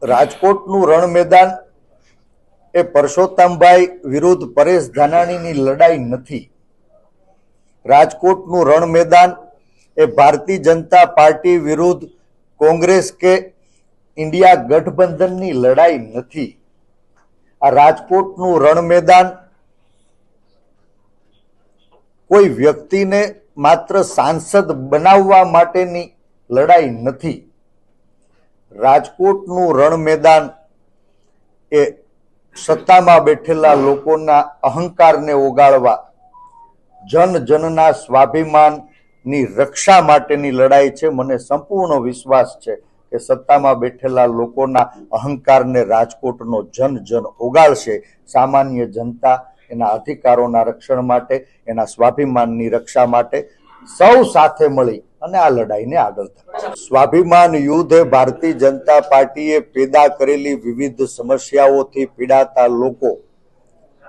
રાજકોટનું રણ મેદાન એ પરસોત્તમભાઈ વિરુદ્ધ પરેશ ધાનાણીની લડાઈ નથી. રાજકોટનું રણ મેદાન એ ભારતીય જનતા પાર્ટી વિરુદ્ધ કોંગ્રેસ કે ઇન્ડિયા ગઠબંધનની લડાઈ નથી. આ રાજકોટનું રણ મેદાન કોઈ વ્યક્તિને માત્ર સાંસદ બનાવવા માટેની લડાઈ નથી. રાજકોટનું રણ મેદાન એ સત્તામાં બેઠેલા લોકોના અહંકારને ઓગાળવા, જન જનના સ્વાભિમાનની રક્ષા માટેની લડાઈ છે. મને સંપૂર્ણ વિશ્વાસ છે કે સત્તામાં બેઠેલા લોકોના અહંકારને રાજકોટનો જન ઓગાળશે. સામાન્ય જનતા એના અધિકારોના રક્ષણ માટે, એના સ્વાભિમાનની રક્ષા માટે સૌ સાથે મળી અને આ લડાઈને આગળ ધપાવે. સ્વાભિમાન યુદ્ધ એ ભારતીય જનતા પાર્ટીએ પેદા કરેલી વિવિધ સમસ્યાઓથી પીડાતા લોકો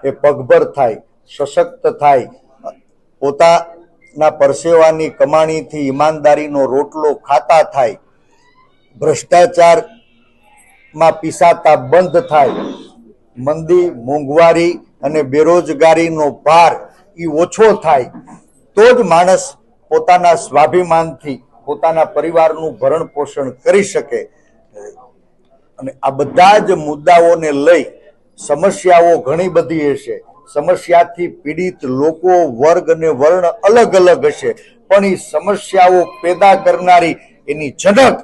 એ પગભર થાય, સશક્ત થાય, પોતાના પરસેવાની કમાણીથી ઈમાનદારીનો રોટલો ખાતા થાય, ભ્રષ્ટાચારમાં પીસાતા બંધ થાય, મંદી, મોંઘવારી અને બેરોજગારીનો ભાર એ ઓછો થાય, તો જ માણસ પોતાના સ્વાભિમાનથી પોતાના પરિવારનું ભરણ પોષણ કરી શકે. અને આ બધા જ મુદ્દાઓને લઈ સમસ્યાઓ ઘણી બધી હશે. સમસ્યાથી પીડિત લોકો, વર્ગ અને વર્ણ અલગ અલગ હશે, પણ એ સમસ્યાઓ પેદા કરનારી એની જનક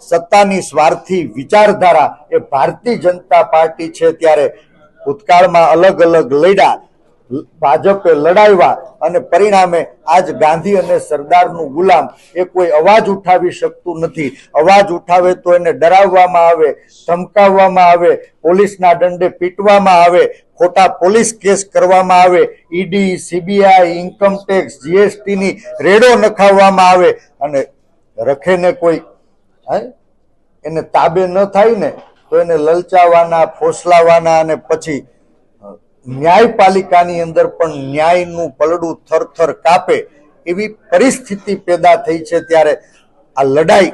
સત્તાની સ્વાર્થી વિચારધારા એ ભારતીય જનતા પાર્ટી છે. ત્યારે ભૂતકાળમાં અલગ અલગ લડ્યા, ભાજપે લડાવ્યા અને પરિણામે આજ ગાંધી અને સરદારનું ગુલામ એ કોઈ અવાજ ઉઠાવી શકતું નથી. અવાજ ઉઠાવે તો એને ડરાવવામાં આવે, ધમકાવવામાં આવે, પોલીસના દંડે પીટવામાં આવે, ખોટા પોલીસ કેસ કરવામાં આવે, ઈડી, સીબીઆઈ, ઇન્કમટેક્સ, જીએસટીની રેડો નખાવવામાં આવે અને રખેને કોઈ એને તાબે ન થાય ને તો એને લલચાવાના, ફોસલાવાના અને પછી ન્યાયપાલિકાની અંદર પણ ન્યાયનું પલડું થરથર કાપે એવી પરિસ્થિતિ પેદા થઈ છે. ત્યારે આ લડાઈ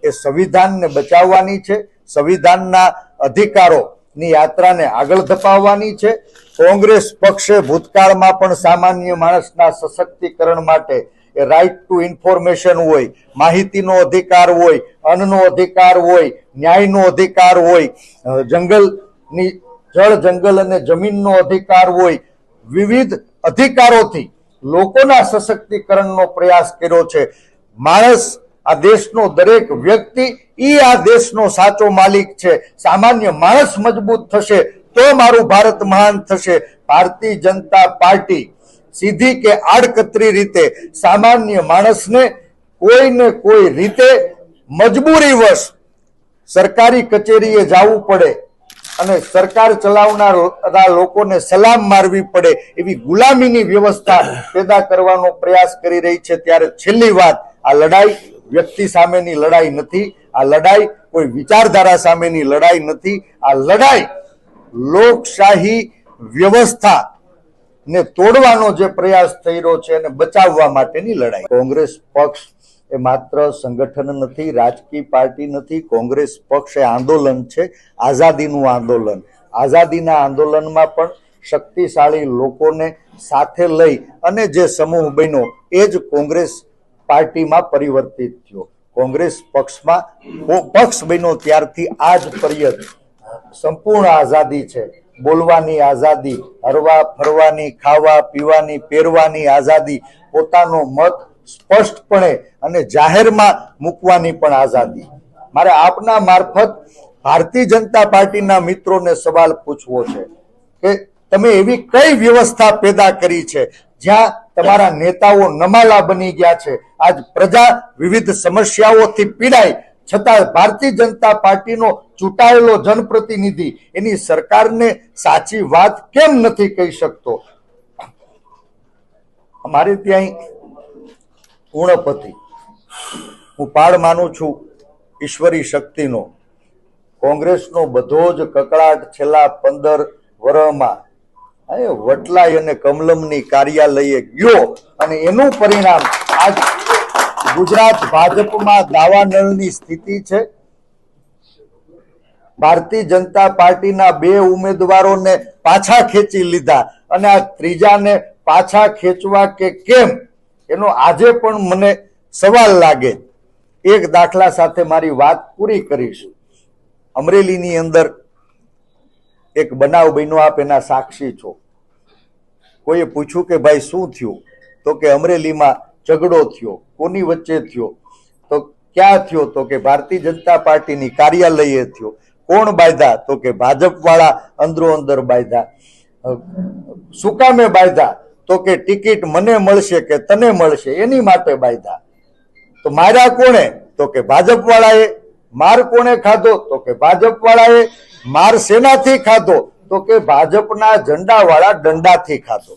એ સંવિધાનને બચાવવાની છે, સંવિધાનના અધિકારોની યાત્રાને આગળ ધપાવવાની છે. કોંગ્રેસ પક્ષે ભૂતકાળમાં પણ સામાન્ય માણસના સશક્તિકરણ માટે એ રાઇટ ટુ ઇન્ફોર્મેશન હોય, માહિતીનો અધિકાર હોય, અન્નનો અધિકાર હોય, ન્યાયનો અધિકાર હોય, જંગલની જળ, જંગલ અને જમીનનો અધિકાર હોય, વિવિધ અધિકારોથી લોકોના સશક્તિકરણનો પ્રયાસ કર્યો છે. માણસ, આ દેશનો દરેક વ્યક્તિ આ દેશનો સાચો માલિક છે. સામાન્ય માણસ મજબૂત થશે તો મારું ભારત મહાન થશે. ભારતીય જનતા પાર્ટી સીધી કે આડકતરી રીતે સામાન્ય માણસને કોઈને કોઈ રીતે મજબૂરીવશ સરકારી કચેરીએ જવું પડે અને સરકાર ચલાવનારા લોકોને સલામ મારવી પડે એવી ગુલામીની વ્યવસ્થા પેદા કરવાનો પ્રયાસ કરી રહી છે. ત્યારે છેલ્લી વાત, આ લડાઈ વ્યક્તિ સામેની લડાઈ નથી. આ લડાઈ કોઈ વિચારધારા સામેની લડાઈ નથી. આ લડાઈ લોકશાહી વ્યવસ્થા ને તોડવાનો જે પ્રયાસ થઈ રહ્યો છે અને બચાવવા માટેની લડાઈ. કોંગ્રેસ પક્ષ એ માત્ર સંગઠન નથી, રાજકીય પાર્ટી નથી. કોંગ્રેસ પક્ષ એ આંદોલન છે, આઝાદીનું આંદોલન. આઝાદીના આંદોલનમાં પણ શક્તિશાળી લોકોને સાથે લઈ અને જે સમૂહ બન્યો એ જ કોંગ્રેસ પાર્ટીમાં પરિવર્તિત થયો. કોંગ્રેસ પક્ષમાં પક્ષ બન્યો ત્યારથી આજ પર્યંત સંપૂર્ણ આઝાદી છે. બોલવાની આઝાદી, હરવા ફરવાની, ખાવા પીવાની, પહેરવાની આઝાદી, પોતાનો મત સ્પષ્ટપણે અને જાહેરમાં મૂકવાની પણ આઝાદી. મારે આપના મારફત ભારતીય જનતા પાર્ટીના મિત્રોને સવાલ પૂછવો છે કે તમે એવી કઈ વ્યવસ્થા પેદા કરી છે જ્યાં તમારા નેતાઓ નમાલા બની ગયા છે? આજ પ્રજા વિવિધ સમસ્યાઓથી પીડાય છતાં ભારતીય જનતા પાર્ટીનો ચૂંટાયેલો જનપ્રતિનિધિ એની સરકારને સાચી વાત કેમ નથી કહી શકતો? અમારે ત્યાં ઉણપ હતી. હું પાડ માનું છું ઈશ્વરી શક્તિનો. કોંગ્રેસનો બધો જ કકળાટ છેલ્લા 15 વર્ષમાં વટલાઈ અને કમલમની કાર્યાલયે ગયો અને એનું પરિણામ આજ ગુજરાત ભાજપમાં દાવાનળની સ્થિતિ છે. ભારતીય જનતા પાર્ટીના 2 ઉમેદવારોને પાછા ખેંચી લીધા અને આ ત્રીજાને પાછા ખેંચવા કે કેમ એનો આજે પણ મને સવાલ લાગે. એક દાખલા સાથે મારી વાત પૂરી કરીશ. અમરેલીની અંદર એક બનાવ બન્યો, આપ એના સાક્ષી છો. કોઈએ પૂછ્યું કે ભાઈ શું થયું? તો કે અમરેલીમાં ઝઘડો થયો. કોની વચ્ચે થયો? તો ક્યાં થયો? તો કે ભારતીય જનતા પાર્ટીની કાર્યાલયે થયો. કોણ બાંધ્યા? તો કે ભાજપ વાળા અંદરો અંદર બાંધ્યા. શું કામે બાંધ્યા? તો કે ટિકિટ મને મળશે કે તને મળશે એની માટે બાંધ્યા. તો માર્યા કોણે? તો કે ભાજપ વાળાએ. માર કોણે ખાધો? તો કે ભાજપ વાળાએ. માર સેનાથી ખાધો? તો કે ભાજપના ઝંડા વાળા દંડાથી ખાધો.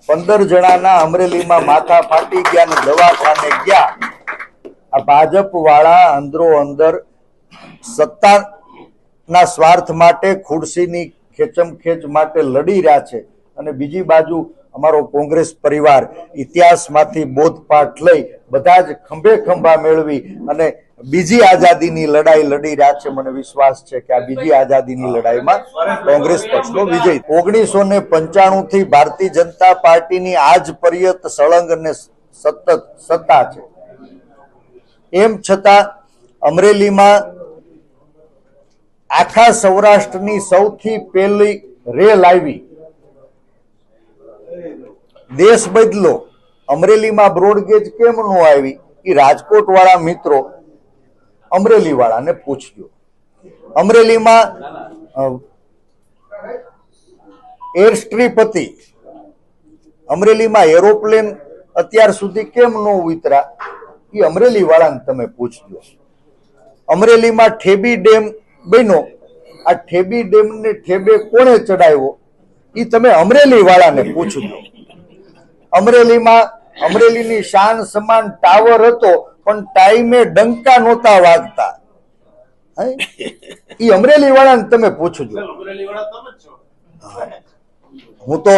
15 જણાના અમરેલીમાં માથા ફાટી ગયા ને દવાખાને ગયા. આ ભાજપ વાળા અંદરો અંદર સત્તાના સ્વાર્થ માટે, ખુરશીની ખેંચમખેંચ માટે લડી રહ્યા છે. અને બીજી બાજુ અમારો કોંગ્રેસ પરિવાર ઇતિહાસમાંથી બોધપાઠ લઈ બધા જ ખંભે ખંભા મેળવી અને બીજી આઝાદીની લડાઈ લડી રહ્યા છે. મને વિશ્વાસ છે કે આ બીજી આઝાદીની લડાઈમાં કોંગ્રેસ પક્ષનો વિજય. 1995 થી ભારતીય જનતા પાર્ટીની આજ પર્યત સળંગ અને સતત સત્તા છે. એમ છતાં અમરેલીમાં આખા સૌરાષ્ટ્રની સૌથી પહેલી રેલ આવી. દેશ બદલો. અમરેલીમાં બ્રોડગેજ કેમ ન આવી? એ રાજકોટ વાળા મિત્રો અમરેલી વાળાને પૂછજો. અમરેલીમાં એર સ્ટ્રીપ હતી. અમરેલીમાં એરોપ્લેન અત્યાર સુધી કેમ ન ઉતર્યા? એ અમરેલી વાળાને તમે પૂછજો. અમરેલીમાં ઠેબી ડેમ બન્યો. આ ઠેબી ડેમ ને ઠેબે કોણે ચડાવ્યો? એ તમે અમરેલી વાળાને પૂછજો. અમરેલીમાં અમરેલીની શાન સમાન ટાવર હતો પણ ટાઈમે ડંકા નહોતા વાગતા. એ અમરેલી વાળાને તમે પૂછજો. હું તો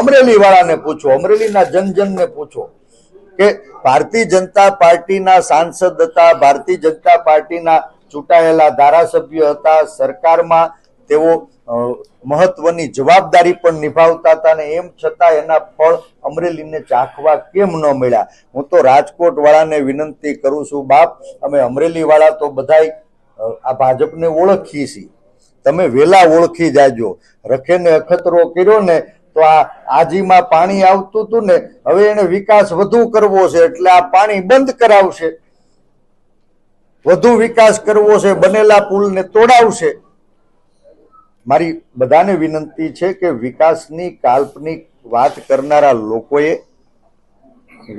અમરેલી વાળાને પૂછો, અમરેલીના જનજનને પૂછો કે ભારતીય જનતા પાર્ટીના સાંસદ હતા, ભારતીય જનતા પાર્ટીના ચૂંટાયેલા ધારાસભ્ય હતા, સરકારમાં તેઓ મહત્વની જવાબદારી પણ નિભાવતા હતા અને એમ છતાં એના ફળ અમરેલીને ચાખવા કેમ ન મળ્યા? હું તો રાજકોટ વાળાને વિનંતી કરું છું, બાપ અમે અમરેલી વાળા તો બધાય આ ભાજપને ઓળખીએ છીએ. તમે વેલા ઓળખી જાજો. રખેને અખતરો કર્યો ને તો આ આજીમાં પાણી આવતું હતું ને, હવે એને વિકાસ વધુ કરવો છે એટલે આ પાણી બંધ કરાવશે. વધુ વિકાસ કરવો છે, બનેલા પુલને તોડાવશે. મારી બધાને વિનંતી છે કે વિકાસની કાલ્પનિક વાત કરનારા લોકોએ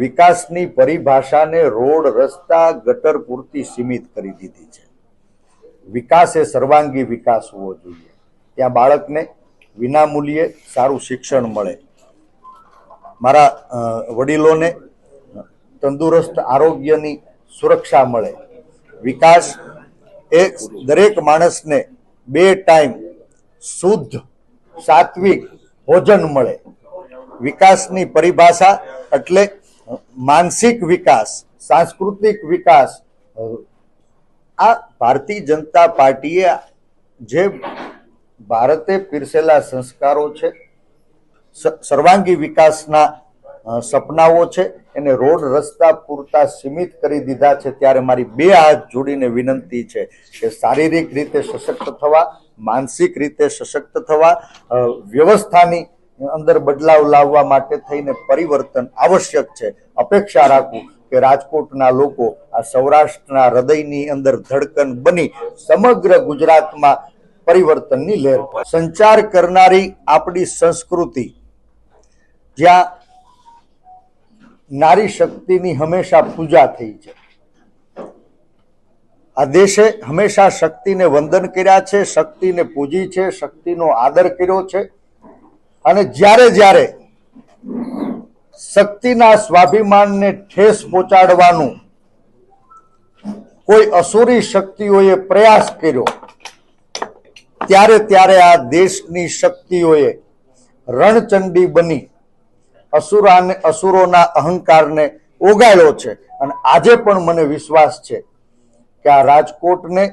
વિકાસની પરિભાષાને રોડ, રસ્તા, ગટર પૂરતી સીમિત કરી દીધી છે. વિકાસ એ સર્વાંગી વિકાસ હોવો જોઈએ. ત્યાં બાળકને વિનામૂલ્યે સારું શિક્ષણ મળે, મારા વડીલોને તંદુરસ્ત આરોગ્યની સુરક્ષા મળે. વિકાસ એ દરેક માણસને 2 ટાઈમ શુદ્ધ સાત્વિક ભોજન મળે. વિકાસની પરિભાષા એટલે માનસિક વિકાસ, સાંસ્કૃતિક વિકાસ. આ ભારતીય જનતા પાર્ટીએ જે ભારતે પીરસેલા સંસ્કારો છે, સર્વાંગી વિકાસના સપનાઓ છે, એને રોડ રસ્તા પૂરતા સીમિત કરી દીધા છે. ત્યારે મારી 2 હાથ જોડીને વિનંતી છે કે શારીરિક રીતે સશક્ત થવા, માનસિક રીતે સશક્ત થવા, વ્યવસ્થાની અંદર બદલાવ લાવવા માટે થઈને પરિવર્તન આવશ્યક છે. અપેક્ષા રાખું કે રાજકોટના લોકો આ સૌરાષ્ટ્રના હૃદયની અંદર ધડકન બની સમગ્ર ગુજરાતમાં પરિવર્તનની લહેર. સંચાર કરનારી આપણી સંસ્કૃતિ, જ્યાં નારી શક્તિની હંમેશા પૂજા થઈ છે. આ દેશે હંમેશા શક્તિને વંદન કર્યા છે, શક્તિને પૂજી છે, શક્તિનો આદર કર્યો છે. અને જ્યારે જ્યારે શક્તિના સ્વાભિમાનને ઠેસ પહોંચાડવાનું કોઈ અસુરી શક્તિઓએ પ્રયાસ કર્યો, ત્યારે ત્યારે આ દેશની શક્તિઓએ રણચંડી બની અસુરોના અહંકારને ઓગાળ્યો છે. અને આજે પણ મને વિશ્વાસ છે કે આ રાજકોટને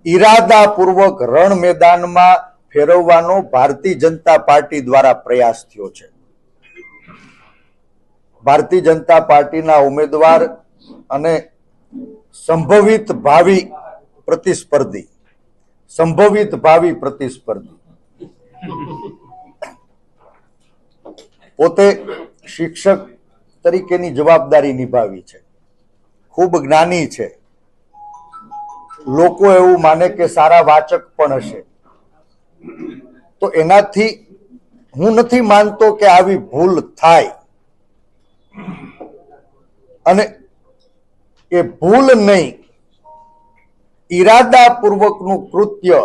ઈરાદાપૂર્વક રણ મેદાનમાં ફેરવવાનો ભારતીય જનતા પાર્ટી દ્વારા પ્રયાસ થયો છે. ભારતીય જનતા પાર્ટીના ઉમેદવાર અને સંભવિત ભાવિ પ્રતિસ્પર્ધી પોતે શિક્ષક તરીકેની જવાબદારી નિભાવી છે, ખૂબ જ્ઞાની છે, લોકો એવું માને કે સારા વાચક પણ હશે. તો એનાથી હું નથી માનતો કે આવી ભૂલ થાય, અને એ ભૂલ નહીં, ઈરાદાપૂર્વકનું કૃત્ય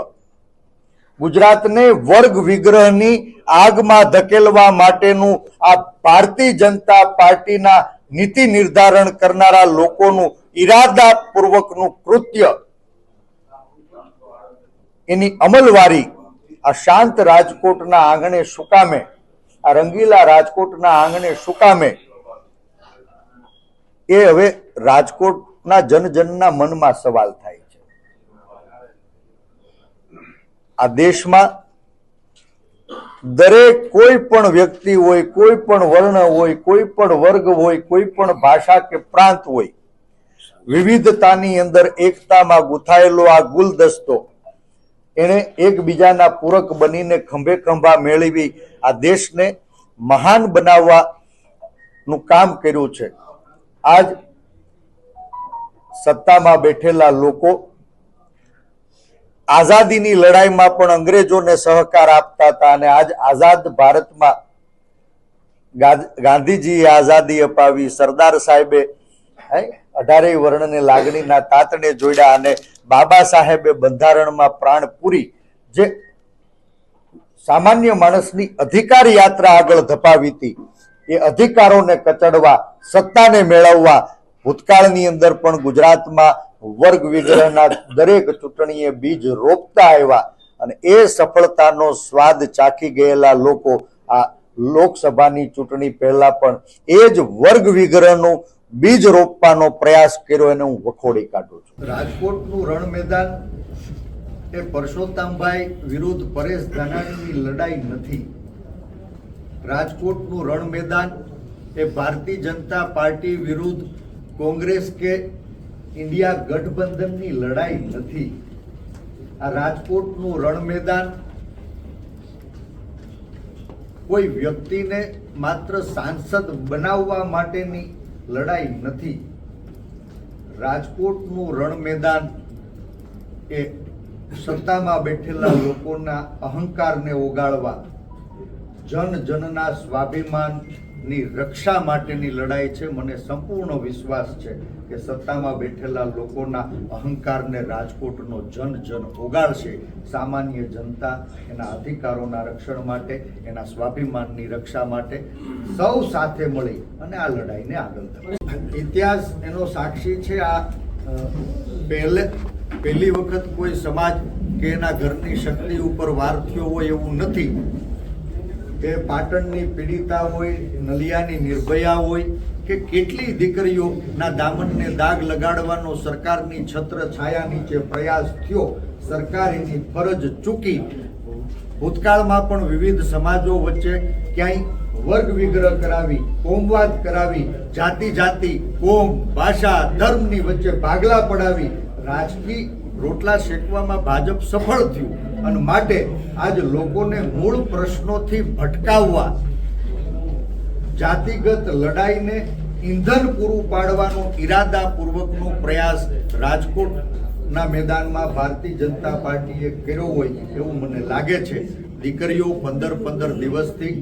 ગુજરાતને વર્ગ વિગ્રહની આગમાં ધકેલવા માટેનું આ ભારતીય જનતા પાર્ટીના નીતિ નિર્ધારણ કરનારા લોકોનું ઈરાદાપૂર્વકનું કૃત્ય, એની અમલવારી આ શાંત રાજકોટના આંગણે શું કામે, આ રંગીલા રાજકોટના આંગણે શું કામે, એ હવે રાજકોટના જનજનના મનમાં સવાલ થાય છે. આ દેશમાં દરેક કોઈ પણ વ્યક્તિ હોય, કોઈ પણ વર્ણ હોય, કોઈ પણ વર્ગ હોય, કોઈ પણ ભાષા કે પ્રાંત હોય, વિવિધતાની અંદર એકતામાં ગૂંથાયેલો આ ગુલદસ્તો એને એકબીજાના પૂરક બનીને ખંભે ખંભા મેળવી આ દેશને મહાન બનાવવાનું કામ કર્યું છે. આજ સત્તામાં બેઠેલા લોકો આઝાદીની લડાઈમાં પણ અંગ્રેજોને સહકાર આપતા હતા, અને આજ આઝાદ ભારતમાં ગાંધીજીએ આઝાદી અપાવી, સરદાર સાહેબે 18 વર્ણને લાગણીના તાતણે જોડ્યા, અને બાબા સાહેબે બંધારણમાં પ્રાણ પૂરી જે સામાન્ય માણસની અધિકાર યાત્રા આગળ ધપાવી હતી, એ અધિકારોને કચડવા, સત્તાને મેળવવા ભૂતકાળની અંદર પણ ગુજરાતમાં વર્ગ વિગ્રહના દરેક ચૂંટણીએ બીજ રોપતા આવ્યા, અને એ સફળતાનો સ્વાદ ચાખી ગયેલા લોકો આ લોકસભાની ચૂંટણી પહેલા પણ એ જ વર્ગ વિગ્રહનું બીજ રોપવાનો પ્રયાસ કર્યો, એને હું વખોડી કાઢું છું. રાજકોટનું રણ મેદાન એ પરસોત્તમભાઈ વિરુદ્ધ પરેશ ધાનાણીની લડાઈ નથી. રાજકોટનું રણ મેદાન એ ભારતીય જનતા પાર્ટી વિરુદ્ધ કોંગ્રેસ કે ઇન્ડિયા ગઠબંધનની લડાઈ નથી. આ રાજકોટનું રણ મેદાન કોઈ વ્યક્તિને માત્ર સાંસદ બનાવવા માટેની લડાઈ નથી. રાજકોટનું રણ મેદાન એ સત્તામાં બેઠેલા લોકોના અહંકારને ઓગાળવા, જન જનના સ્વાભિમાનની રક્ષા માટેની લડાઈ છે. મને સંપૂર્ણ વિશ્વાસ છે કે સત્તામાં બેઠેલા લોકોના અહંકારને રાજકોટનો જન ઓગાળશે. સામાન્ય જનતા એના અધિકારોના રક્ષણ માટે, એના સ્વાભિમાનની રક્ષા માટે સૌ સાથે મળી અને આ લડાઈને આગળ ધપાવે. ઇતિહાસ એનો સાક્ષી છે. આ પહેલી વખત કોઈ સમાજ કે એના ઘરની શક્તિ ઉપર વાર થયો હોય એવું નથી. કે પાટણની પીડિતા હોય, નલિયાની નિર્ભયા હોય, કે કેટલી દીકરીઓના દામનને દાગ લગાડવાનો સરકારની છત્ર છાયા નીચે પ્રયાસ થયો, સરકાર એની ફરજ ચૂકી. ભૂતકાળમાં પણ વિવિધ સમાજો વચ્ચે ક્યાંય વર્ગ વિગ્રહ કરાવી, કોમવાદ કરાવી, જાતિ કોમ ભાષા ધર્મની વચ્ચે ભાગલા પડાવી રાજકીય રોટલા શેકવામાં ભાજપ સફળ થયું, અને માટે આજ લોકોને મૂળ પ્રશ્નોથી ભટકાવવા, જાતિગત લડાઈને ઈંધણ પૂરું પાડવાનો ઈરાદાપૂર્વકનો પ્રયાસ રાજકોટના મેદાનમાં ભારતીય જનતા પાર્ટીએ કર્યો હોય એવું મને લાગે છે. દીકરીઓ 15 દિવસથી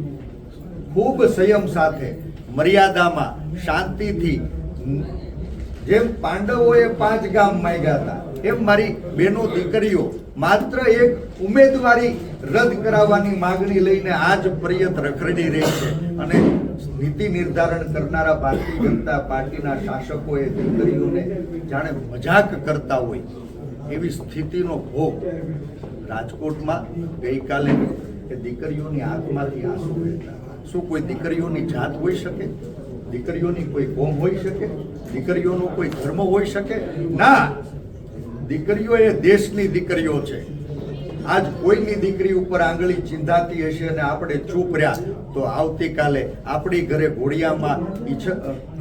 ખૂબ સંયમ સાથે, મર્યાદામાં, શાંતિથી, જેમ પાંડવોએ 5 ગામ માંગ્યા હતા એમ મારી બહેનો દીકરીઓ માત્ર એક ઉમેદવારી રદ કરાવવાની માગણી લઈને આજ પર્યત રખડી રહી છે. અને નીતિ નિર્ધારણ કરનારા ભારતીય જનતા પાર્ટીના શાસકોએ દીકરીઓને જાણે મજાક કરતા હોય એવી સ્થિતિનો ભોગ રાજકોટમાં ગઈકાલે એ દીકરીઓની આંખમાંથી આંસુ વહેતા. શું કોઈ દીકરીઓની જાત હોઈ શકે? દીકરીઓની કોઈ કોમ હોઈ શકે? દીકરીઓનો કોઈ ધર્મ હોઈ શકે? ના. દીકરીઓ એ દેશની દીકરીઓ છે. આજ કોઈની દીકરી ઉપર આંગળી ચિંધાતી હશે અને આપણે ચૂપ રહ્યા તો આવતીકાલે આપણી ઘરે ઘોડિયામાં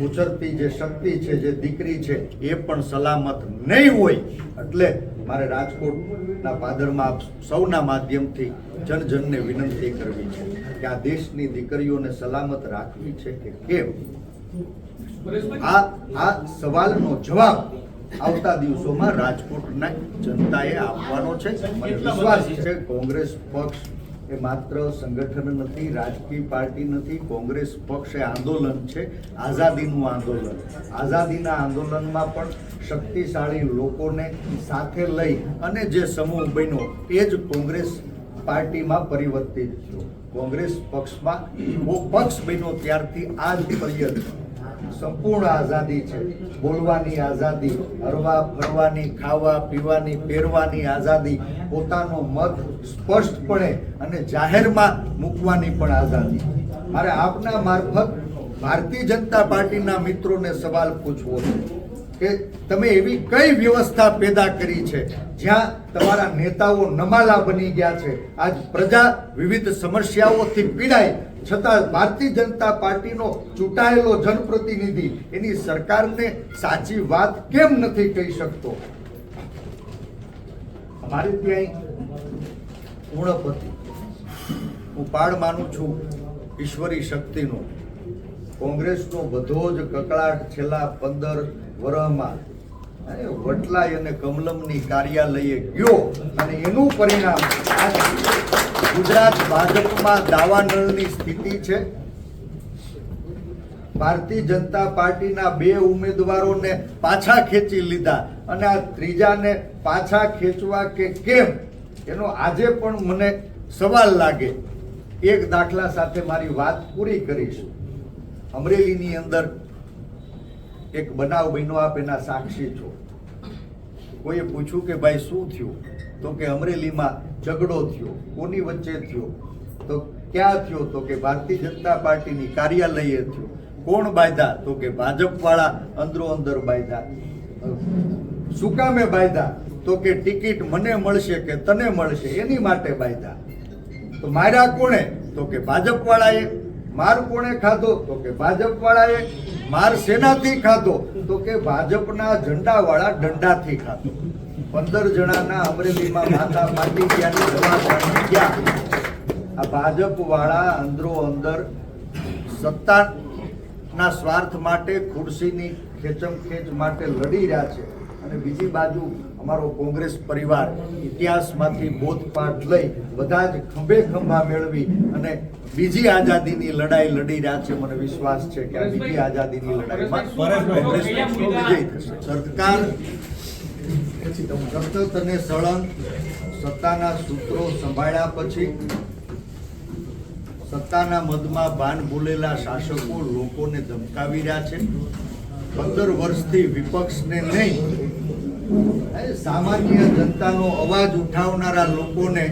ઉછરતી જે શક્તિ છે, જે દીકરી છે, એ પણ સલામત નહીં હોય. એટલે મારે રાજકોટના પાદરમાં સૌના માધ્યમથી જનજનને વિનંતી કરવી છે કે આ દેશની દીકરીઓને સલામત રાખવી છે કે કેમ, આ સવાલનો જવાબ આવતા દિવસોમાં રાજકોટના જનતાએ આપવાનો છે. મને વિશ્વાસ છે કોંગ્રેસ પક્ષ એ માત્ર સંગઠન નથી, રાજકીય પાર્ટી નથી. કોંગ્રેસ પક્ષ એ આંદોલન છે, આઝાદીનું આંદોલન. આઝાદીના આંદોલનમાં પણ શક્તિશાળી લોકોને સાથે લઈ અને જે સમૂહ બન્યો એ જ કોંગ્રેસ પાર્ટીમાં પરિવર્તિત થયો. કોંગ્રેસ પક્ષમાં પક્ષ બન્યો ત્યારથી આજ પર્યંત સંપૂર્ણ આઝાદી છે. બોલવાની આઝાદી, હરવા ફરવાની, ખાવા પીવાની, પહેરવાની આઝાદી, પોતાનો મત સ્પષ્ટપણે અને જાહેરમાં મૂકવાની પણ આઝાદી. મારે આપના મારફત ભારતીય જનતા પાર્ટીના મિત્રોને સવાલ પૂછવો છે કે તમે એવી કઈ વ્યવસ્થા પેદા કરી છે જ્યાં તમારા નેતાઓ નમાલા બની ગયા છે. આજ પ્રજા વિવિધ સમસ્યાઓથી પીડાય છતાં ભારતીય જનતા પાર્ટીનો ચૂંટાયેલો જનપ્રતિનિધિ એની સરકારને સાચી વાત કેમ નથી કહી શકતો? અમારે ત્યાં પૂર્ણપતિ હું પાડ માનું છું ઈશ્વરી શક્તિનો. કોંગ્રેસનો બધો જ કકળાટ છેલ્લા 15 વર્ષમાં વટલાઈ અને કમલમની કાર્યાલયે ગયો અને એનું પરિણામ ગુજરાત ભાજપમાં દાવાનળની સ્થિતિ છે. ભારતીય જનતા પાર્ટીના 2 ઉમેદવારોને પાછા ખેંચી લીધા અને આ ત્રીજાને પાછા ખેંચવા કે કેમ એનો આજે પણ મને સવાલ લાગે. એક દાખલા સાથે મારી વાત પૂરી કરીશ. અમરેલીની અંદર એક બનાવ બન્યો, આપ એના સાક્ષી છો. કોઈએ પૂછ્યું કે ભાઈ શું થયું? તો કે અમરેલીમાં ઝઘડો થયો. કોની વચ્ચે થયો? તો ક્યાં થયો? તો કે ભારતીય જનતા પાર્ટીની કાર્યાલયે થયો. કોણ બાંધ્યા? તો કે ભાજપવાળા અંદરો અંદર બાંધ્યા. શું કામે બાંધ્યા? તો કે ટિકિટ મને મળશે કે તને મળશે એની માટે બાંધ્યા. તો માર્યા કોણે? તો કે ભાજપવાળાએ. માર કોણે ખાધો? તો કે ભાજપવાળાએ. માર શેનાથી ખાધો? તો કે ભાજપના ઝંડાવાળા દંડાથી ખાધો. 15 જણાના અમરેલીમાં માથા ફાટી ગયા, દવા ચાલી ગયા. આ ભાજપવાળા અંદરો અંદર સત્તાના સ્વાર્થ માટે, ખુરશીની ખેંચમખેંચ માટે લડી રહ્યા છે. અને બીજી બાજુ અમારો કોંગ્રેસ પરિવાર ઇતિહાસમાંથી બોધપાઠ લઈ બધા જ ખંભે ખંભા મેળવી અને બીજી આઝાદીની લડાઈ લડી રહ્યા છે. મને વિશ્વાસ છે કે આ બીજી આઝાદીની લડાઈમાં કોંગ્રેસ પક્ષનો વિજય થશે. સરકાર સતત અને સળંગ સત્તાના સૂત્રો સંભાળ્યા પછી સત્તાના મદમાં ભાન ભૂલેલા શાસકો લોકોને ધમકાવી રહ્યા છે. 15 વર્ષથી વિપક્ષને નહીં, સામાન્ય જનતાનો અવાજ ઉઠાવનારા લોકોને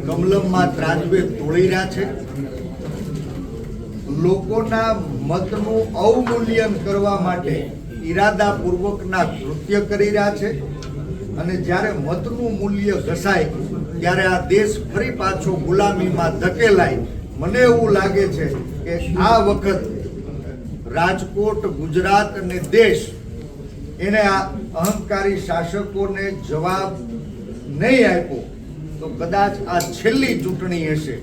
કમલમમાં ત્રાજવે તોડી રહ્યા છે. લોકોના મતનું અવમૂલ્યન કરવા માટે ઈરાદાપૂર્વકના કૃત્ય કરી રહ્યા છે. અને જ્યારે મતનું મૂલ્ય ઘસાય ત્યારે આ દેશ ફરી પાછો ગુલામીમાં ધકેલાય. મને એવું લાગે છે કે આ વખત રાજકોટ, ગુજરાત અને દેશ એને આ અહંકારી શાસકોને જવાબ નહીં આપ્યો તો કદાચ આ છેલ્લી ચૂંટણી હશે.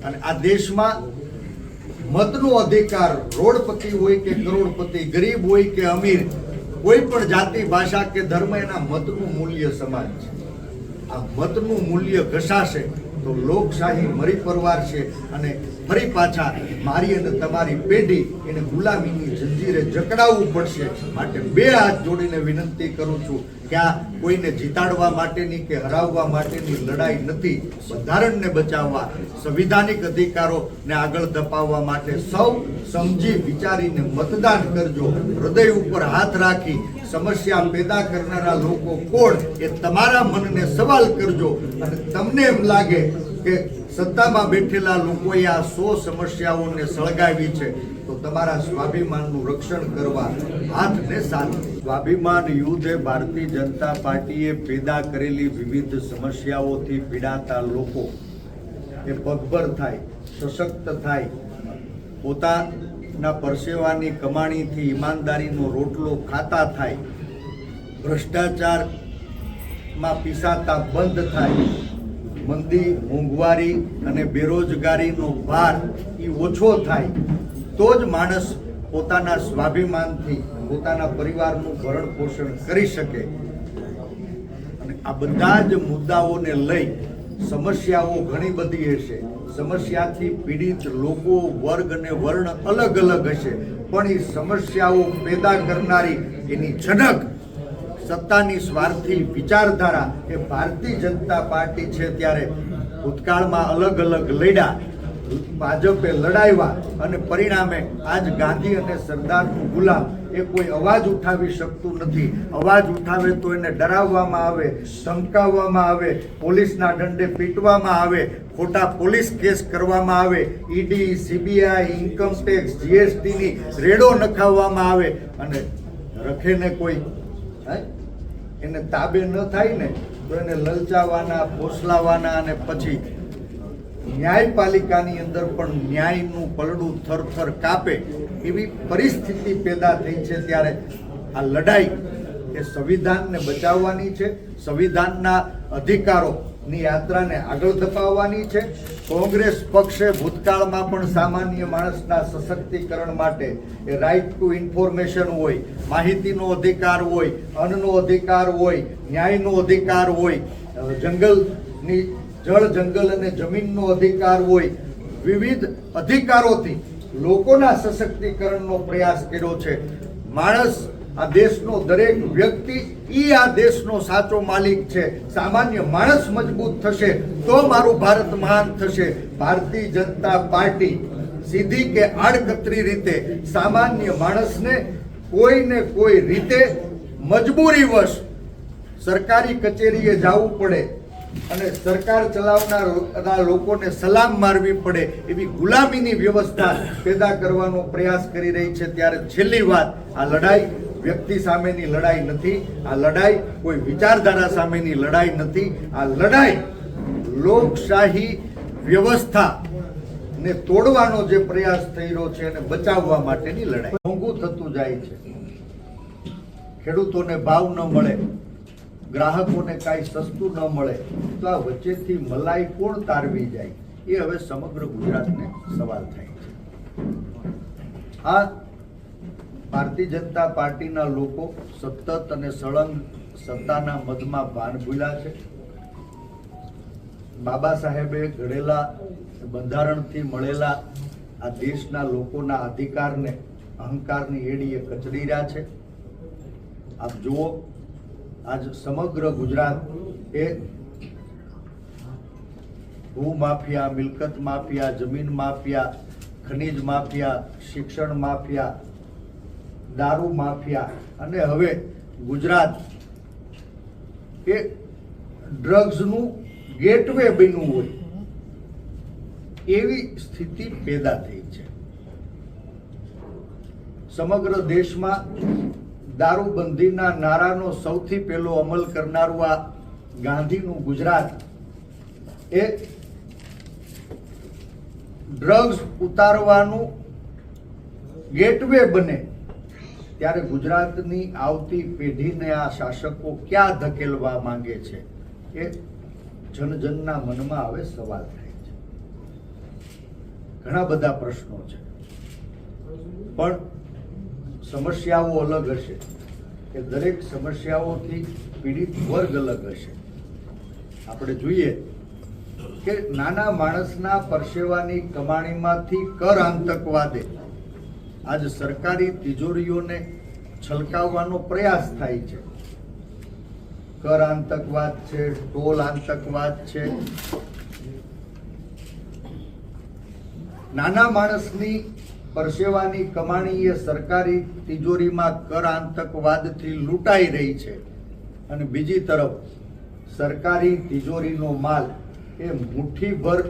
અને આ દેશમાં મતનો અધિકાર રોડપતિ હોય કે કરોડપતિ, ગરીબ હોય કે અમીર, કોઈ પણ જાતિ, ભાષા કે ધર્મ, એના મતનું મૂલ્ય સમાન છે. આ મતનું મૂલ્ય ઘસાશે તો લોકશાહી મરી પરવાર છે અને ફરી પાછા મારી અને તમારી પેઢી એને ગુલામીની જંજીરે જકડાવવું પડશે. માટે 2 હાથ જોડીને વિનંતી કરું છું કે આ કોઈને જીતાડવા માટેની કે હરાવવા માટેની લડાઈ નથી. બંધારણને બચાવવા, સંવિધાનિક અધિકારોને આગળ ધપાવવા માટે સૌ સમજી વિચારીને મતદાન કરજો. હૃદય ઉપર હાથ રાખી સમસ્યા પેદા કરનારા લોકો કોણ એ તમારા મનને સવાલ કરજો. અને તમને એમ લાગે કે સત્તામાં બેઠેલા લોકોએ આ 100 સમસ્યાઓને સળગાવી છે તો તમારા સ્વાભિમાનનું રક્ષણ કરવા હાથને સાથ. સ્વાભિમાન યુદ્ધે ભારતીય જનતા પાર્ટીએ પેદા કરેલી વિવિધ સમસ્યાઓથી પીડાતા લોકો એ પગભર થાય, સશક્ત થાય, પોતાના પરસેવાની કમાણીથી ઈમાનદારીનો રોટલો ખાતા થાય, ભ્રષ્ટાચારમાં પીસાતા બંધ થાય, મંદી, મોંઘવારી અને બેરોજગારીનો ભાર એ ઓછો થાય, તો જ માણસ પોતાના સ્વાભિમાનથી પોતાના પરિવારનું ભરણ પોષણ કરી શકે. અને આ બધા જ મુદ્દાઓને લઈ સમસ્યાઓ ઘણી બધી હશે, સમસ્યાથી પીડિત લોકો, વર્ગ અને વર્ણ અલગ અલગ હશે, પણ એ સમસ્યાઓ પેદા કરનારી એની ઝનક સત્તાની સ્વાર્થી વિચારધારા એ ભારતીય જનતા પાર્ટી છે. ત્યારે ભૂતકાળમાં અલગ અલગ લડ્યા, ભાજપે લડાવ્યા અને પરિણામે આજ ગાંધી અને સરદારનું ગુલામ એ કોઈ અવાજ ઉઠાવી શકતું નથી. અવાજ ઉઠાવે તો એને ડરાવવામાં આવે, ધમકાવવામાં આવે, પોલીસના દંડે પીટવામાં આવે, ખોટા પોલીસ કેસ કરવામાં આવે, ઈડી, સીબીઆઈ, ઇન્કમટેક્સ, જીએસટીની રેડો નખાવવામાં આવે અને રખેને કોઈ એને તાબે ન થાય ને તો એને લલચાવાના, ફોસલાવાના અને પછી ન્યાયપાલિકાની અંદર પણ ન્યાયનું પલડું થરથર કાપે એવી પરિસ્થિતિ પેદા થઈ છે. ત્યારે આ લડાઈ એ સંવિધાનને બચાવવાની છે, સંવિધાનના અધિકારોની યાત્રાને આગળ ધપાવવાની છે. કોંગ્રેસ પક્ષે ભૂતકાળમાં પણ સામાન્ય માણસના સશક્તિકરણ માટે એ રાઇટ ટુ ઇન્ફોર્મેશન હોય, માહિતીનો અધિકાર હોય, અન્નનો અધિકાર હોય, ન્યાયનો અધિકાર હોય, જંગલની જળ, જંગલ અને જમીનનો અધિકાર હોય, વિવિધ અધિકારોથી લોકોના સશક્તિકરણનો પ્રયાસ કર્યો છે. માણસ, આ દેશનો દરેક વ્યક્તિ આ દેશનો સાચો માલિક છે. સામાન્ય માણસ મજબૂત થશે તો મારું ભારત મહાન થશે. ભારતીય જનતા પાર્ટી સીધી કે આડકતરી રીતે સામાન્ય માણસને કોઈને કોઈ રીતે મજબૂરીવશ સરકારી કચેરીએ જવું પડે અને સરકાર ચલાવનારા લોકોને સલામ મારવી પડે એવી ગુલામીની વ્યવસ્થા પેદા કરવાનો પ્રયાસ કરી રહી છે. ત્યારે છેલ્લી વાત, આ લડાઈ વ્યક્તિ સામેની લડાઈ નથી, આ લડાઈ કોઈ વિચારધારા સામેની લડાઈ નથી, આ લડાઈ લોકશાહી વ્યવસ્થા ને તોડવાનો જે પ્રયાસ થઈ રહ્યો છે એને બચાવવા માટેની લડાઈ. મોંઘું થતું જાય છે, ખેડૂતોને ભાવ ન મળે, ગ્રાહકોને કાંઈ સસ્તું ન મળે તો આ વચ્ચેથી મલાઈ કોણ તારવી જાય એ હવે સમગ્ર ગુજરાતને સવાલ થાય છે. આ ભારતીય જનતા પાર્ટીના લોકો સતત અને સળંગ સત્તાના મદમાં ભાન ભૂલ્યા છે. બાબા સાહેબે ઘડેલા બંધારણથી મળેલા આ દેશના લોકોના અધિકારને અહંકારની એડીએ કચડી રહ્યા છે. આપ જુઓ, આજ સમગ્ર ગુજરાત એ ભૂ માફિયા, મિલકત માફિયા, જમીન માફિયા, ખનીજ માફિયા, શિક્ષણ માફિયા, દારૂ માફિયા અને હવે ગુજરાત એ ડ્રગ્સનું ગેટવે બન્યું હોય એવી સ્થિતિ પેદા થઈ છે. સમગ્ર દેશમાં દારૂબંધીના નારાનો સૌથી પહેલો અમલ કરનારું આ ગાંધીનું ગુજરાત એ ડ્રગ્સ ઉતારવાનું ગેટવે બને ત્યારે ગુજરાતની આવતી પેઢીને આ શાસકો ક્યાં ધકેલવા માંગે છે એ જનજનના મનમાં હવે સવાલ થાય છે. ઘણા બધા પ્રશ્નો છે, પણ સમસ્યાઓ અલગ હશે કે દરેક સમસ્યાઓથી પીડિત વર્ગ અલગ હશે. આપણે જોઈએ કે નાના માણસના પરસેવાની કમાણીમાંથી કર આતંકવાદે આજ સરકારી તિજોરીઓને છલકાવવાનો પ્રયાસ થાય છે. કર આતંકવાદ છે, ટોલ આતંકવાદ છે. નાના માણસની પરસેવાની કમાણી એ સરકારી તિજોરીમાં કર આતંકવાદથી લૂંટાઈ રહી છે અને બીજી તરફ સરકારી તિજોરીનો માલ એ મુઠ્ઠીભર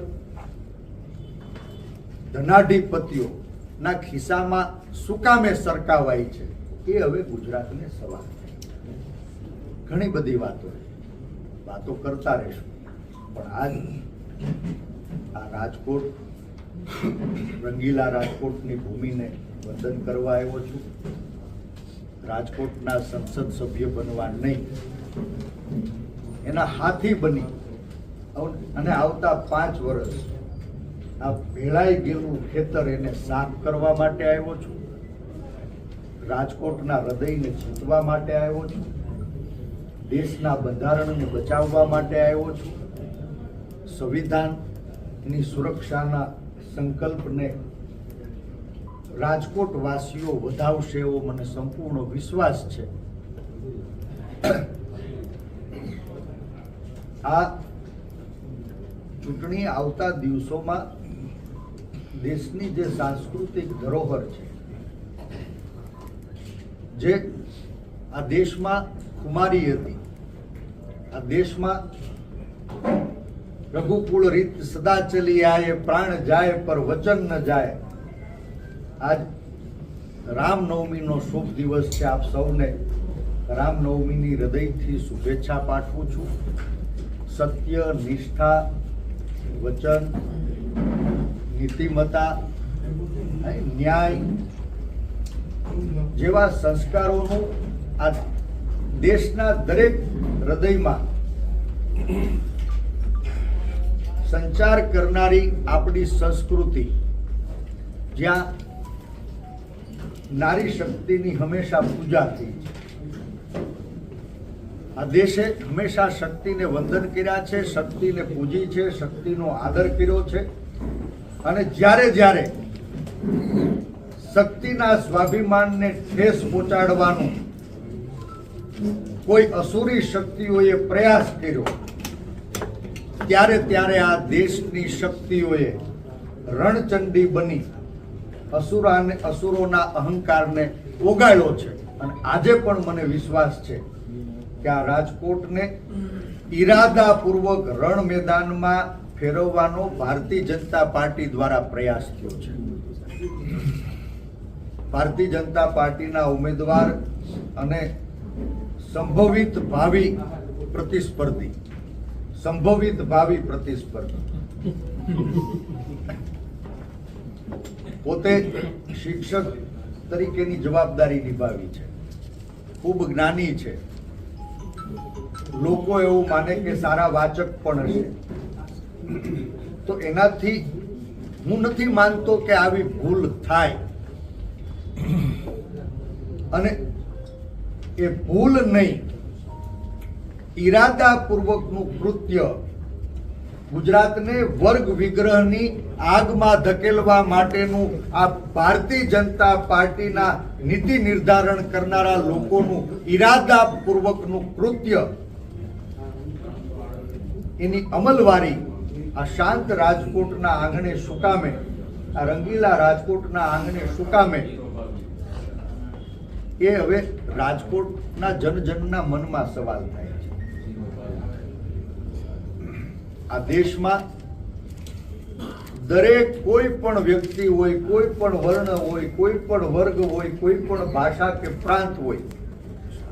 ધનાઢીપતિઓના ખિસ્સામાં શું કામે સરકાવાઈ છે એ હવે ગુજરાતને સવાલ છે. ઘણી બધી વાતો કરતા રહેશું, પણ આજ આ રાજકોટ, રંગીલા રાજકોટની ભૂમિને વંદન કરવા આવ્યો છું. રાજકોટના સંસદ સભ્ય બનવા નહીં, એના હાથી બની અને આવતા 5 વર્ષ આ ભેળાઈ ગયેલું ખેતર એને સાફ કરવા માટે આવ્યો છું. રાજકોટના હૃદયને જીતવા માટે આવ્યો છું. દેશના બંધારણને બચાવવા માટે આવ્યો છું. સંવિધાનની સુરક્ષાના સંકલ્પને રાજકોટ વાસીઓ વધાવશે એવો મને સંપૂર્ણ વિશ્વાસ છે. આ ચૂંટણી આવતા દિવસોમાં દેશની જે સાંસ્કૃતિક ધરોહર છે, જે આ દેશમાં કુમારી હતી, આ દેશમાં રઘુકુળ રીત સદા ચલી આયે, પ્રાણ જાય પર વચન ન જાય. આજ રામનવમીનો શુભ દિવસ છે. આપ સૌને રામનવમીની હૃદયથી શુભેચ્છા પાઠવું છું. સત્ય, નિષ્ઠા, વચન, નીતિમત્તા, ન્યાય જેવા સંસ્કારોનું આ દેશના દરેક હૃદયમાં સંચાર કરનારી આપણી સંસ્કૃતિ, જ્યાં નારી શક્તિની હંમેશા પૂજા થઈ છે. આ દેશે હંમેશા શક્તિને વંદન કર્યા છે, શક્તિને પૂજી છે, શક્તિનો આદર કર્યો છે. અને જ્યારે જ્યારે શક્તિના સ્વાભિમાનને ઠેસ પહોંચાડવાનું કોઈ અસુરી શક્તિઓએ પ્રયાસ કર્યો, ત્યારે ત્યારે આ દેશની શક્તિઓએ રણચંડી બની અસુરોના અહંકારને ઓગાળ્યો છે. અને આજે પણ મને વિશ્વાસ છે કે આ રાજકોટને ઈરાદાપૂર્વક રણ મેદાનમાં ફેરવવાનો ભારતીય જનતા પાર્ટી દ્વારા પ્રયાસ થયો છે. ભારતીય જનતા પાર્ટીના ઉમેદવાર અને સંભવિત ભાવિ પ્રતિસ્પર્ધી પોતે શિક્ષક તરીકેની જવાબદારી નિભાવી છે. ખૂબ જ્ઞાની છે. લોકો એવું માને કે સારા વાચક પણ હશે. તો એનાથી હું નથી માનતો કે આવી ભૂલ થાય, અને એ ભૂલ નહીં, ઈરાદાપૂર્વકનું કૃત્ય ગુજરાતને વર્ગ વિગ્રહની આગમાં ધકેલવા માટેનું આ ભારતીય જનતા પાર્ટીના નીતિ નિર્ધારણ કરનારા લોકોનું ઈરાદાપૂર્વકનું કૃત્ય, એની અમલવારી આ શાંત રાજકોટના આંગણે શું કામે, આ રંગીલા રાજકોટના આંગણે શું કામે, એ હવે રાજકોટના જનજનના મનમાં સવાલ થાય છે. આ દેશમાં દરેક કોઈ પણ વ્યક્તિ હોય, કોઈ પણ વર્ણ હોય, કોઈ પણ વર્ગ હોય, કોઈ પણ ભાષા કે પ્રાંત હોય,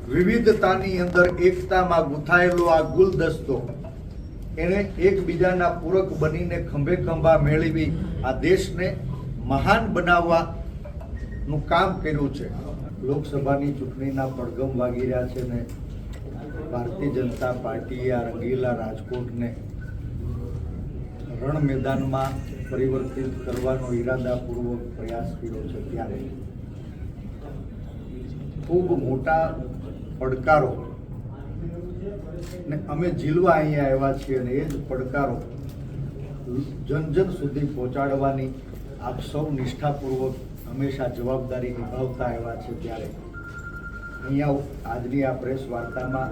વિવિધતાની અંદર એકતામાં ગૂંથાયેલો આ ગુલદસ્તો એને એકબીજાના પૂરક બનીને ખંભે ખંભા મેળવી આ દેશને મહાન બનાવવાનું કામ કર્યું છે. લોકસભાની ચૂંટણીના પડઘમ વાગી રહ્યા છે ને ભારતીય જનતા પાર્ટીએ આ રંગીલા રાજકોટને રણ મેદાનમાં પરિવર્તિત કરવાનો ઈરાદાપૂર્વક પ્રયાસ કર્યો છે. ત્યારે ખૂબ મોટા પડકારો ને અમે ઝીલવા અહીંયા આવ્યા છીએ, અને એ જ પડકારો જન સુધી પહોંચાડવાની આપ સૌ નિષ્ઠાપૂર્વક હંમેશા જવાબદારી નિભાવતા આવ્યા છે. ત્યારે અહીંયા આજની આ પ્રેસ વાર્તામાં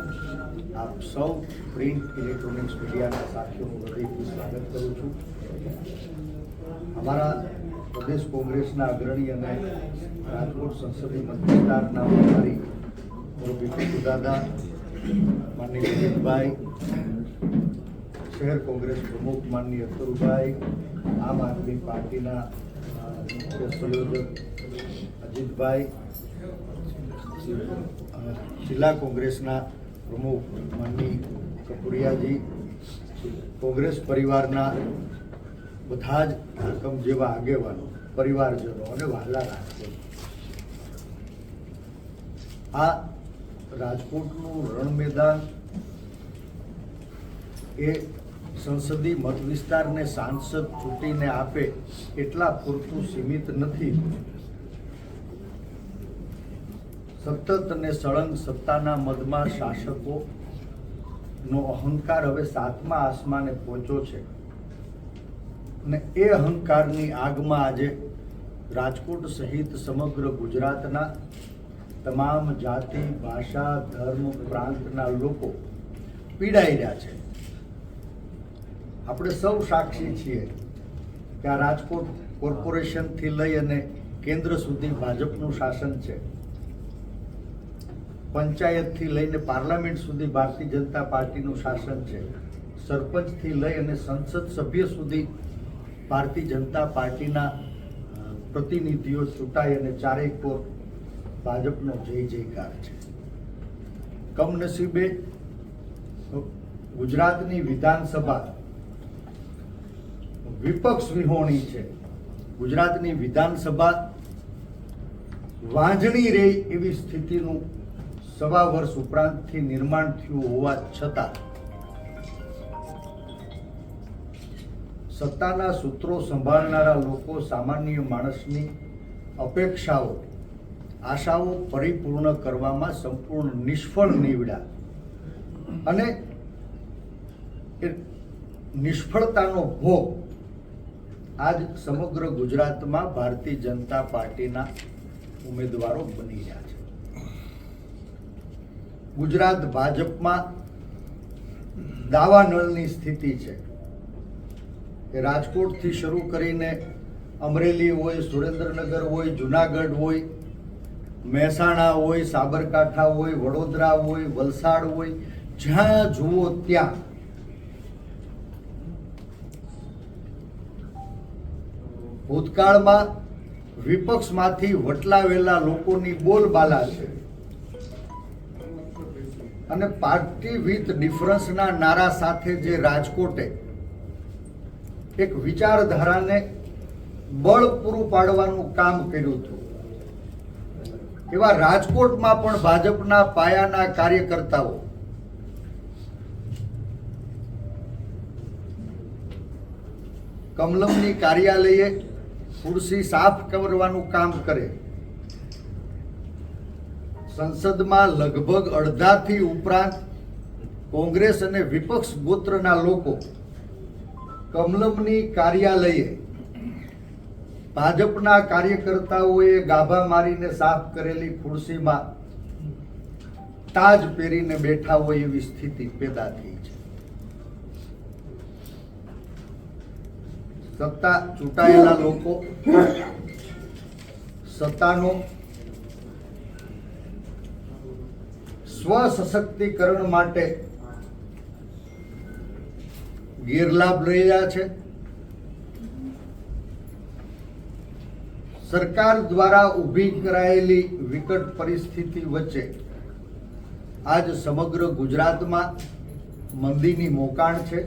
આપ સૌ પ્રિન્ટ ઇલેક્ટ્રોનિક્સ મીડિયાના સાથીઓનું હૃદયથી સ્વાગત કરું છું. અમારા પ્રદેશ કોંગ્રેસના અગ્રણી અને રાજકોટ સંસદીય મત વિસ્તારના પ્રભારી ભીખુ દાદા, માનનીય વિજયભાઈ, શહેર કોંગ્રેસ પ્રમુખ માનનીય અતુલભાઈ, આમ આદમી પાર્ટીના મુખ્ય સંયોજક અજીતભાઈ, જિલ્લા કોંગ્રેસના પ્રમુખ માનની કપુડિયાજી, કોંગ્રેસ પરિવારના બધા જ રકમ જેવા આગેવાનો, પરિવારજનો અને વહાલા રાજકોટ, આ રાજકોટનું રણ મેદાન એ સંસદીય મત વિસ્તારને સાંસદ ચૂંટીને આપે એટલા પૂરતું સીમિત નથી. સતત અને સળંગ સત્તાના મદમાં શાસકો નો અહંકાર હવે 7મા આસમાને પહોંચ્યો છે અને એ અહંકારની આગમાં આજે રાજકોટ સહિત સમગ્ર ગુજરાતના તમામ જાતિ, ભાષા, ધર્મ, પ્રાંતના લોકો પીડાઈ રહ્યા છે. આપણે સૌ સાક્ષી છીએ કે આ રાજકોટ કોર્પોરેશનથી લઈ અને કેન્દ્ર સુધી ભાજપનું શાસન છે. પંચાયતથી લઈને પાર્લામેન્ટ સુધી ભારતીય જનતા પાર્ટીનું શાસન છે. સરપંચથી લઈ અને સંસદ સભ્ય સુધી ભારતીય જનતા પાર્ટીના પ્રતિનિધિઓ ચૂંટાઈ અને ચારેય કોર ભાજપનો જય જયકાર છે. કમનસીબે ગુજરાતની વિધાનસભા વિપક્ષ વિહોણી છે. ગુજરાતની વિધાનસભા વાંજણી રહી એવી સ્થિતિનું 1.25 વર્ષ ઉપરાંતથી નિર્માણ થયું હોવા છતાં સત્તાના સૂત્રો સંભાળનારા લોકો સામાન્ય માણસની અપેક્ષાઓ, આશાઓ પરિપૂર્ણ કરવામાં સંપૂર્ણ નિષ્ફળ નીવડ્યા અને એ નિષ્ફળતાનો ભોગ આજ સમગ્ર ગુજરાતમાં ભારતીય જનતા પાર્ટીના ઉમેદવારો બની રહ્યા છે. ગુજરાત ભાજપમાં દાવાનળની સ્થિતિ છે કે રાજકોટથી શરૂ કરીને અમરેલી હોય, સુરેન્દ્રનગર હોય, જુનાગઢ હોય, મહેસાણા હોય, સાબરકાંઠા હોય, વડોદરા હોય, વલસાડ હોય, જ્યાં જુઓ ત્યાં ભૂતકાળમાં વિપક્ષમાંથી વટલાવેલા લોકોની બોલબાલા છે અને પાર્ટી વિથ ડિફરન્સના નારા સાથે જે રાજકોટે એક વિચારધારાને બળ પૂરું પાડવાનું કામ કર્યું હતું, એવા રાજકોટમાં પણ ભાજપના પાયાના કાર્યકર્તાઓ કમલમની કાર્યાલયે ખુરશી સાફ કરવાનું કામ કરે. સંસદમાં લગભગ અડધાથી ઉપરાંત કોંગ્રેસ અને વિપક્ષ ગોત્રના લોકો કમલમની કાર્યાલયે ભાજપના કાર્યકર્તાઓએ ગાભા મારીને સાફ કરેલી ખુરશીમાં તાજ પહેરીને બેઠા હોય એવી સ્થિતિ પેદા થઈ છે. સત્તા ચૂંટાયેલા લોકો સત્તાનો સ્વ સશક્તિકરણ માટે ગેરલાભ લઈ રહ્યા છે. સરકાર દ્વારા ઊભી કરાયેલી વિકટ પરિસ્થિતિ વચ્ચે આજ સમગ્ર ગુજરાતમાં મંદીની મોકાણ છે.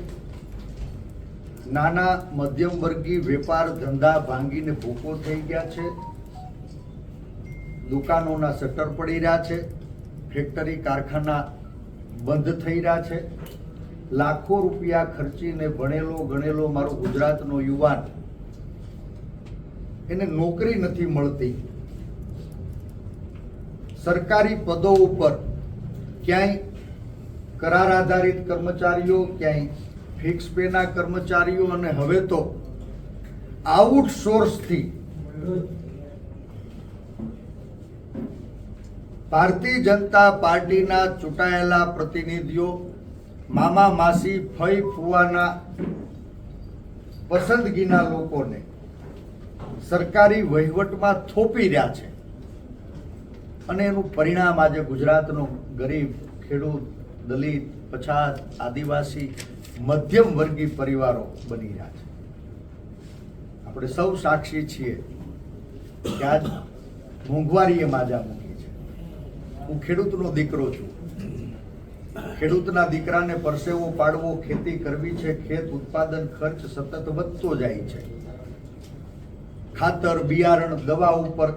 નાના મધ્યમ વર્ગીય વેપાર ધંધા ભાંગીને ભૂકો થઈ ગયા છે. દુકાનોના શટર પડી રહ્યા છે. ફેક્ટરી કારખાના બંધ થઈ રહ્યા છે. લાખો રૂપિયા ખર્ચીને ભણેલો ગણેલો મારો ગુજરાતનો યુવાન એને નોકરી નથી મળતી. સરકારી પદો ઉપર ક્યાંય કરાર આધારિત કર્મચારીઓ, ક્યાંય ફિક્સ પેના કર્મચારીઓ અને હવે તો આઉટસોર્સથી ભારતીય જનતા પાર્ટીના ચૂંટાયેલા પ્રતિનિધિઓ મામા માસી ફઈ ફુવાના પસંદગીના લોકોને સરકારી વહીવટમાં થોપી રહ્યા છે અને એનું પરિણામ આજે ગુજરાતનો ગરીબ, ખેડૂત, દલિત, પછાત, આદિવાસી, મધ્યમ વર્ગીય પરિવારો બની રહ્યા છે. આપણે સૌ સાક્ષી છીએ કે આજ મોંઘવારીએ માજા મૂકી છે. હું ખેડૂતનો દીકરો છું. ખેડૂતના દીકરાને પરસેવો પાડવો, ખેતી કરવી છે. ખેત ઉત્પાદન ખર્ચ સતત વધતો જાય છે. ખાતર, બિયારણ, દવા ઉપર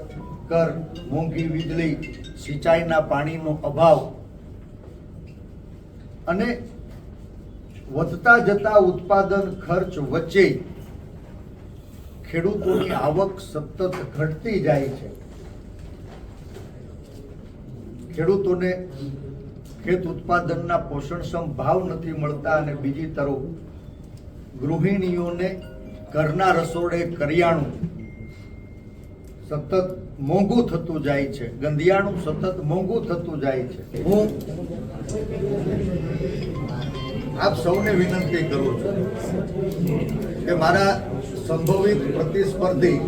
કર, મોંઘી વીજળી, સિંચાઈના પાણીનો અભાવ અને વધતા જતા ઉત્પાદન ખર્ચ વચ્ચે ખેડૂતોની આવક સતત ઘટતી જાય છે. ખેડૂતોને ખેત ઉત્પાદનના પોષણક્ષમ ભાવ નથી મળતા અને બીજી તરફ ગૃહિણીઓને ઘરના રસોડે કરિયાણું સતત મોંઘું થતું જાય છે. ગંધિયાણું સતત મોંઘું થતું જાય છે. હું આપ સૌને વિનંતી કરું છું કે મારા સંભવિત પ્રતિસ્પર્ધી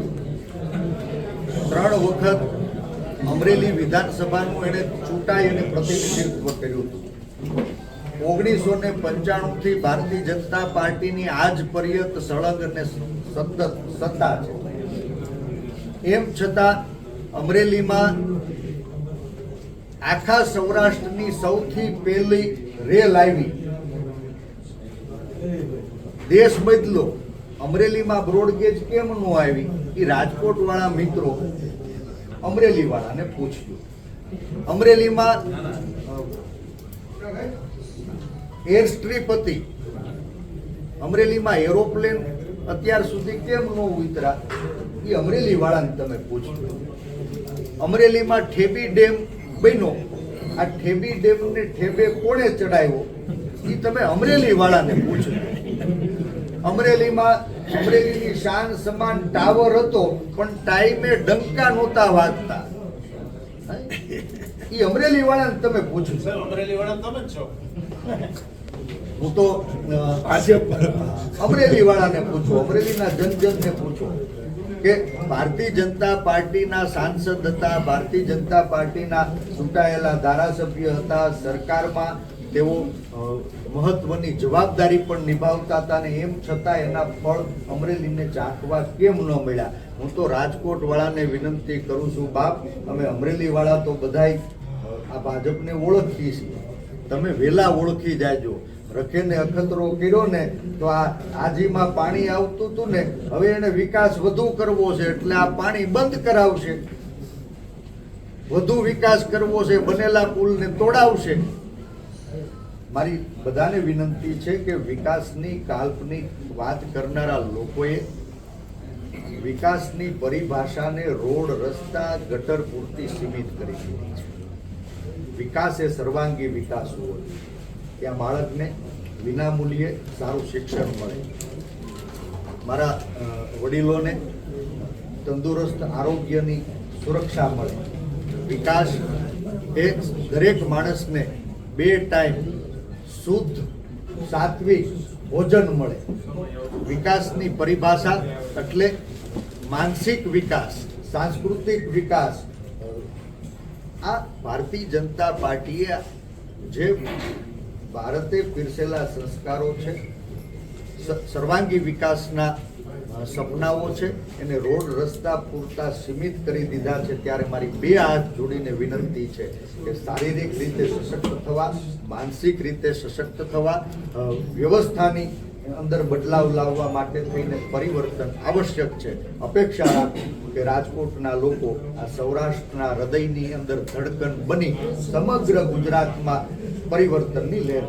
3 વખત અમરેલી વિધાનસભાનું એને ચૂંટાઈ અને પ્રતિનિધિત્વ કર્યું હતું. 1995 થી ભારતીય જનતા પાર્ટીની આજ પર્યંત સળંગ અને સતત સત્તા છે. એમ છતાં અમરેલીમાં આખા સૌરાષ્ટ્રની સૌથી પહેલી રેલ આવી. દેશ બદલો. અમરેલીમાં બ્રોડગેજ કેમ ન આવી એ રાજકોટ વાળા મિત્રો અમરેલી વાળાને પૂછ્યું. અમરેલીમાં એર સ્ટ્રીપ હતી. અમરેલીમાં એરોપ્લેન અત્યાર સુધી કેમ ન ઉતરા એ અમરેલી વાળાને તમે પૂછ્યું. અમરેલીમાં ઠેબી ડેમ બન્યો. આ ઠેબી ડેમને ઠેબે કોણે ચડાવ્યો એ તમે અમરેલી વાળાને પૂછ્યું. અમરેલીની શાન સમાન ટાવર હતો પણ ટાઈમે ડંકા નહોતા વાગતા. એ અમરેલી વાળાને તમે પૂછ્યું. અમરેલી વાળા તમે જ છો. હું તો અમરેલી વાળાને પૂછું, અમરેલીના જનજનને પૂછું કે ભારતીય જનતા પાર્ટીના સાંસદ હતા, ભારતીય જનતા પાર્ટીના ચૂંટાયેલા ધારાસભ્ય હતા, સરકારમાં તેઓ મહત્વની જવાબદારી પણ નિભાવતા હતા અને એમ છતાં એના ફળ અમરેલીને ચાખવા કેમ ન મળ્યા. હું તો રાજકોટ વાળાને વિનંતી કરું છું, બાપ અમે અમરેલી વાળા તો બધાય આ ભાજપને ઓળખીએ છીએ, તમે વહેલા ઓળખી જાજો. રખેને અખતરો કર્યો ને તો આ આજીમાં પાણી આવતું હતું ને, હવે એને વિકાસ વધુ કરવો છે એટલે આ પાણી બંધ કરાવશે. વધુ વિકાસ કરવો છે, બનેલા પુલને તોડાવશે. મારી બધાને વિનંતી છે કે વિકાસની કાલ્પનિક વાત કરનારા લોકોએ વિકાસની પરિભાષાને રોડ, રસ્તા, ગટર પૂરતી સીમિત કરી દીધી છે. વિકાસ એ સર્વાંગી વિકાસ હોય. ત્યાં બાળકને વિનામૂલ્યે સારું શિક્ષણ મળે, મારા વડીલોને તંદુરસ્ત આરોગ્યની સુરક્ષા મળે. વિકાસ એ દરેક માણસને 2 ટાઈમ શુદ્ધ સાત્વિક ભોજન મળે. વિકાસની પરિભાષા એટલે માનસિક વિકાસ, સાંસ્કૃતિક વિકાસ. આ ભારતીય જનતા પાર્ટીએ જે ભારતે પીરસેલા સંસ્કારો છે, સર્વાંગી વિકાસના સપનાઓ છે, એને રોડ, રસ્તા પૂરતા સીમિત કરી દીધા છે. ત્યારે મારી 2 હાથ જોડીને વિનંતી છે કે શારીરિક રીતે સશક્ત થવા, માનસિક રીતે સશક્ત થવા, વ્યવસ્થાની અંદર બદલાવ લાવવા માટે થઈને પરિવર્તન આવશ્યક છે. અપેક્ષા રાખું કે રાજકોટના લોકો આ સૌરાષ્ટ્રના હૃદયની અંદર ધડકન બની સમગ્ર ગુજરાતમાં પરિવર્તનની લહેર